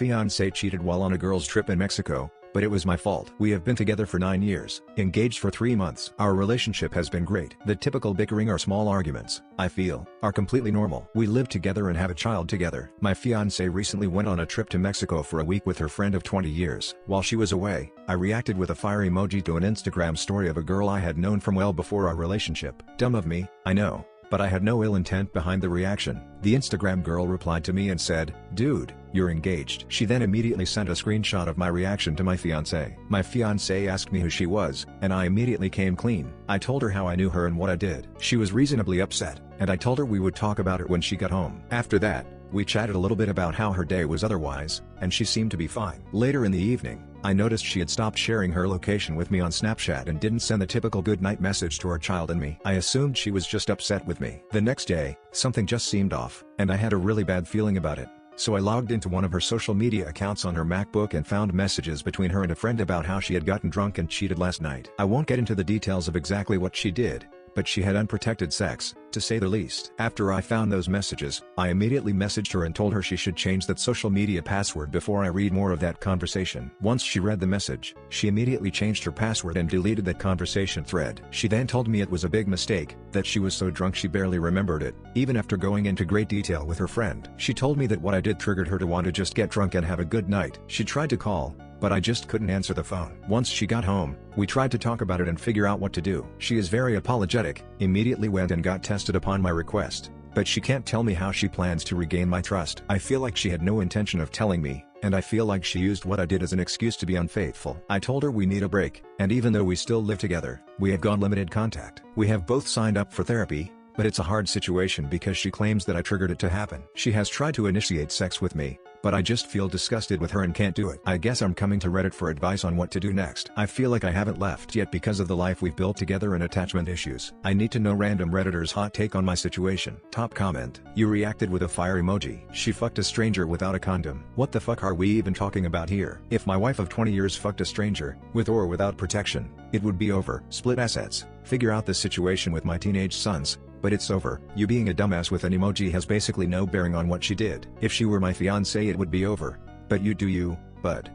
fiancé cheated while on a girls' trip in Mexico, but it was my fault. We have been together for 9 years, engaged for 3 months. Our relationship has been great. The typical bickering or small arguments, I feel, are completely normal. We live together and have a child together. My fiancé recently went on a trip to Mexico for a week with her friend of 20 years. While she was away, I reacted with a fire emoji to an Instagram story of a girl I had known from well before our relationship. Dumb of me, I know, but I had no ill intent behind the reaction. The Instagram girl replied to me and said, "Dude, you're engaged." She then immediately sent a screenshot of my reaction to my fiancé. My fiancé asked me who she was, and I immediately came clean. I told her how I knew her and what I did. She was reasonably upset, and I told her we would talk about it when she got home. After that, we chatted a little bit about how her day was otherwise, and she seemed to be fine. Later in the evening, I noticed she had stopped sharing her location with me on Snapchat and didn't send the typical goodnight message to our child and me. I assumed she was just upset with me. The next day, something just seemed off, and I had a really bad feeling about it. So I logged into one of her social media accounts on her MacBook and found messages between her and a friend about how she had gotten drunk and cheated last night. I won't get into the details of exactly what she did, but she had unprotected sex, to say the least. After I found those messages, I immediately messaged her and told her she should change that social media password before I read more of that conversation. Once she read the message, she immediately changed her password and deleted that conversation thread. She then told me it was a big mistake, that she was so drunk she barely remembered it, even after going into great detail with her friend. She told me that what I did triggered her to want to just get drunk and have a good night. She tried to call, but I just couldn't answer the phone. Once she got home, we tried to talk about it and figure out what to do. She is very apologetic, immediately went and got tested upon my request, but she can't tell me how she plans to regain my trust. I feel like she had no intention of telling me, and I feel like she used what I did as an excuse to be unfaithful. I told her we need a break, and even though we still live together, we have gone limited contact. We have both signed up for therapy, but it's a hard situation because she claims that I triggered it to happen. She has tried to initiate sex with me, but I just feel disgusted with her and can't do it. I guess I'm coming to Reddit for advice on what to do next. I feel like I haven't left yet because of the life we've built together and attachment issues. I need to know random Redditors' hot take on my situation. Top comment: you reacted with a fire emoji. She fucked a stranger without a condom. What the fuck are we even talking about here? If my wife of 20 years fucked a stranger, with or without protection, it would be over. Split assets, figure out the situation with my teenage sons, but it's over. You being a dumbass with an emoji has basically no bearing on what she did. If she were my fiancé it would be over, but you do you, bud.